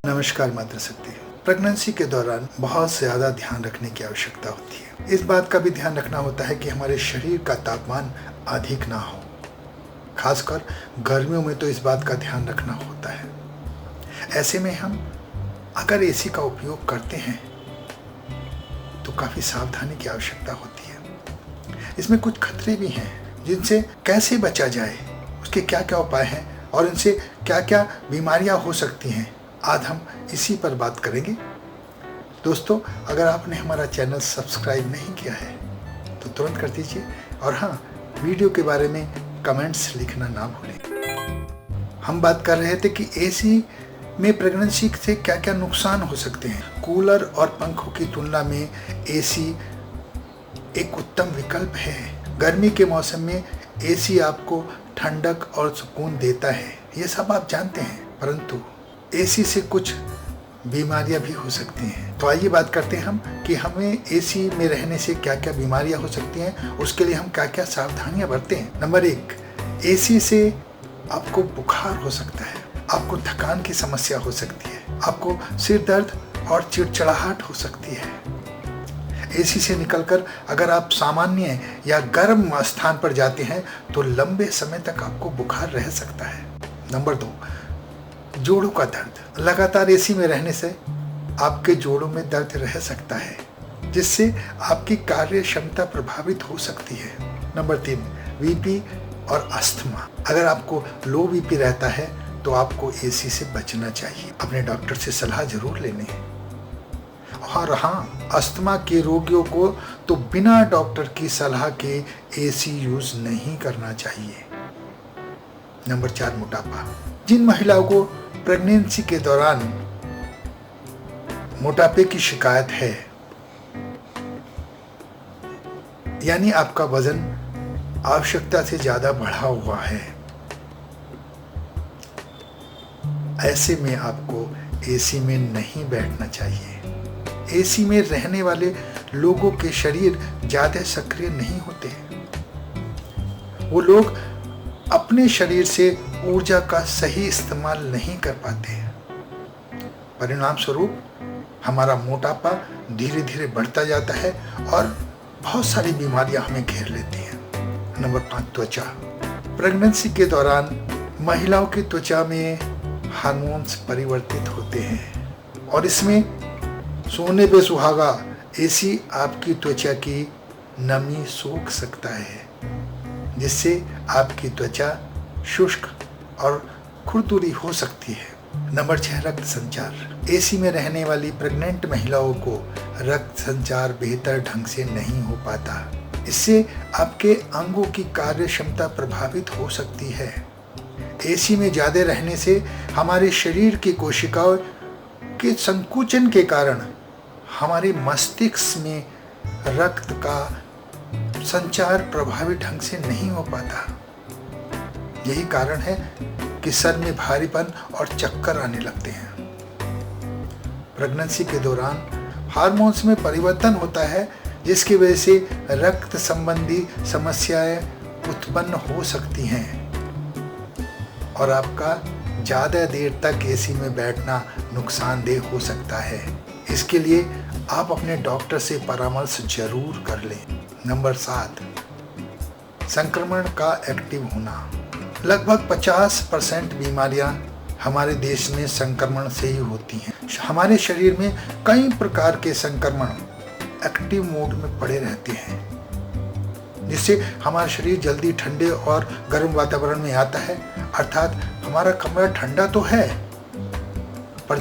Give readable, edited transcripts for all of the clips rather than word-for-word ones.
नमस्कार मातृशक्ति। प्रेगनेंसी के दौरान बहुत ज़्यादा ध्यान रखने की आवश्यकता होती है। इस बात का भी ध्यान रखना होता है कि हमारे शरीर का तापमान अधिक ना हो। खासकर गर्मियों में तो इस बात का ध्यान रखना होता है। ऐसे में हम अगर एसी का उपयोग करते हैं तो काफ़ी सावधानी की आवश्यकता होती है। इसमें कुछ खतरे भी हैं जिनसे कैसे बचा जाए, उसके क्या क्या उपाय हैं और इनसे क्या क्या बीमारियां हो सकती हैं, आज हम इसी पर बात करेंगे। दोस्तों, अगर आपने हमारा चैनल सब्सक्राइब नहीं किया है तो तुरंत कर दीजिए और हाँ, वीडियो के बारे में कमेंट्स लिखना ना भूलें। हम बात कर रहे थे कि एसी में प्रेगनेंसी से क्या क्या नुकसान हो सकते हैं। कूलर और पंखों की तुलना में एसी एक उत्तम विकल्प है। गर्मी के मौसम में एसी आपको ठंडक और सुकून देता है, ये सब आप जानते हैं, परंतु एसी से कुछ बीमारियां भी हो सकती हैं। तो आइए बात करते हैं हम कि हमें एसी में रहने से क्या क्या बीमारियां हो सकती हैं, उसके लिए हम क्या क्या सावधानियां बरतें। नंबर 1, एसी से आपको बुखार हो सकता है, आपको थकान की समस्या हो सकती है, आपको सिर दर्द और चिड़चिड़ाहट हो सकती है। एसी से निकलकर अगर आप सामान्य या गर्म स्थान पर जाते हैं तो लंबे समय तक आपको बुखार रह सकता है। नंबर 2, जोड़ों का दर्द। लगातार एसी में रहने से आपके जोड़ों में दर्द रह सकता है, जिससे आपकी कार्य क्षमता प्रभावित हो सकती है। नंबर 3, बीपी और अस्थमा। अगर आपको लो बीपी रहता है तो आपको एसी से बचना चाहिए, अपने डॉक्टर से सलाह जरूर लेनी है। और हाँ, अस्थमा के रोगियों को तो बिना डॉक्टर की सलाह के एसी यूज नहीं करना चाहिए। नंबर 4, मोटापा। जिन महिलाओं को प्रेगनेंसी के दौरान मोटापे की शिकायत है, यानी आपका वजन आवश्यकता से ज्यादा बढ़ा हुआ है, ऐसे में आपको एसी में नहीं बैठना चाहिए। एसी में रहने वाले लोगों के शरीर ज्यादा सक्रिय नहीं होते। वो लोग अपने शरीर से ऊर्जा का सही इस्तेमाल नहीं कर पाते हैं। परिणाम स्वरूप हमारा मोटापा धीरे धीरे बढ़ता जाता है और बहुत सारी बीमारियां हमें घेर लेती हैं। नंबर 5, त्वचा। प्रेगनेंसी के दौरान महिलाओं की त्वचा में हार्मोन्स परिवर्तित होते हैं और इसमें सोने पे सुहागा एसी आपकी त्वचा की नमी सोख सकता है, जिससे आपकी त्वचा शुष्क और खुरदुरी हो सकती है। नंबर 6, रक्त संचार। एसी में रहने वाली प्रेग्नेंट महिलाओं को रक्त संचार बेहतर ढंग से नहीं हो पाता। इससे आपके अंगों की कार्य क्षमता प्रभावित हो सकती है। एसी में ज्यादा रहने से हमारे शरीर की कोशिकाओं के संकुचन के कारण हमारे मस्तिष्क में रक्त का संचार प्रभावी ढंग से नहीं हो पाता। यही कारण है कि सर में भारीपन और चक्कर आने लगते हैं। प्रेगनेंसी के दौरान हार्मोन्स में परिवर्तन होता है, जिसकी वजह से रक्त संबंधी समस्याएं उत्पन्न हो सकती हैं और आपका ज़्यादा देर तक एसी में बैठना नुकसानदेह हो सकता है। इसके लिए आप अपने डॉक्टर से परामर्श जरूर कर लें। नंबर 7, संक्रमण का एक्टिव होना। लगभग 50% बीमारियां हमारे देश में संक्रमण से ही होती हैं। हमारे शरीर में कई प्रकार के संक्रमण एक्टिव मोड में पड़े रहते हैं, जिससे हमारा शरीर जल्दी ठंडे और गर्म वातावरण में आता है। अर्थात हमारा कमरा ठंडा तो है, पर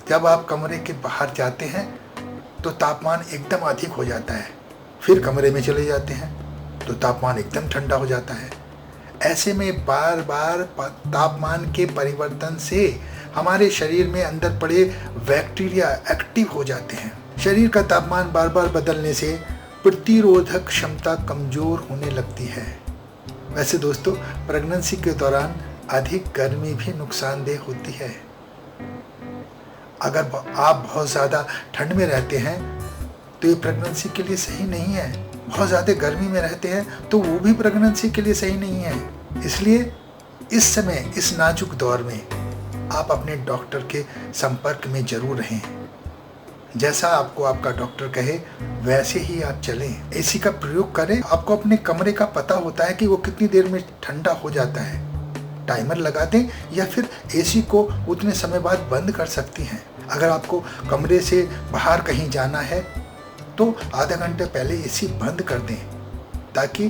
जब आप कमरे के बाहर जाते हैं तो तापमान एकदम अधिक हो जाता है, फिर कमरे में चले जाते हैं तो तापमान एकदम ठंडा हो जाता है। ऐसे में बार बार तापमान के परिवर्तन से हमारे शरीर में अंदर पड़े बैक्टीरिया एक्टिव हो जाते हैं। शरीर का तापमान बार बार बदलने से प्रतिरोधक क्षमता कमजोर होने लगती है। वैसे दोस्तों, प्रेगनेंसी के दौरान अधिक गर्मी भी नुकसानदेह होती है। अगर आप बहुत ज़्यादा ठंड में रहते हैं तो ये प्रेगनेंसी के लिए सही नहीं है। बहुत ज़्यादा गर्मी में रहते हैं तो वो भी प्रेगनेंसी के लिए सही नहीं है। इसलिए इस समय, इस नाजुक दौर में आप अपने डॉक्टर के संपर्क में जरूर रहें। जैसा आपको आपका डॉक्टर कहे वैसे ही आप चलें। एसी का प्रयोग करें। आपको अपने कमरे का पता होता है कि वो कितनी देर में ठंडा हो जाता है। टाइमर लगा दें या फिर एसी को उतने समय बाद बंद कर सकती हैं। अगर आपको कमरे से बाहर कहीं जाना है तो आधा घंटे पहले एसी बंद कर दें ताकि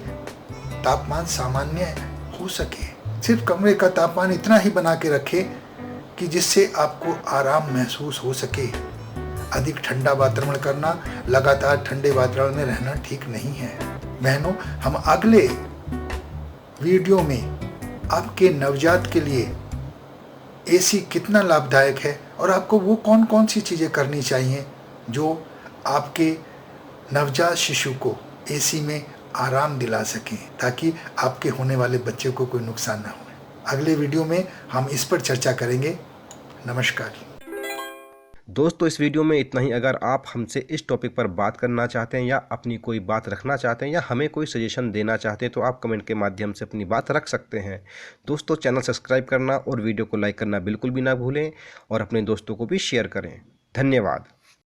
तापमान सामान्य हो सके। सिर्फ कमरे का तापमान इतना ही बना के रखें कि जिससे आपको आराम महसूस हो सके। अधिक ठंडा वातावरण करना, लगातार ठंडे वातावरण में रहना ठीक नहीं है। बहनों, हम अगले वीडियो में आपके नवजात के लिए एसी कितना लाभदायक है और आपको वो कौन कौन सी चीज़ें करनी चाहिए जो आपके नवजात शिशु को एसी में आराम दिला सकें ताकि आपके होने वाले बच्चे को कोई नुकसान ना हो। अगले वीडियो में हम इस पर चर्चा करेंगे। नमस्कार दोस्तों, इस वीडियो में इतना ही। अगर आप हमसे इस टॉपिक पर बात करना चाहते हैं या अपनी कोई बात रखना चाहते हैं या हमें कोई सजेशन देना चाहते हैं तो आप कमेंट के माध्यम से अपनी बात रख सकते हैं। दोस्तों, चैनल सब्सक्राइब करना और वीडियो को लाइक करना बिल्कुल भी ना भूलें और अपने दोस्तों को भी शेयर करें। धन्यवाद।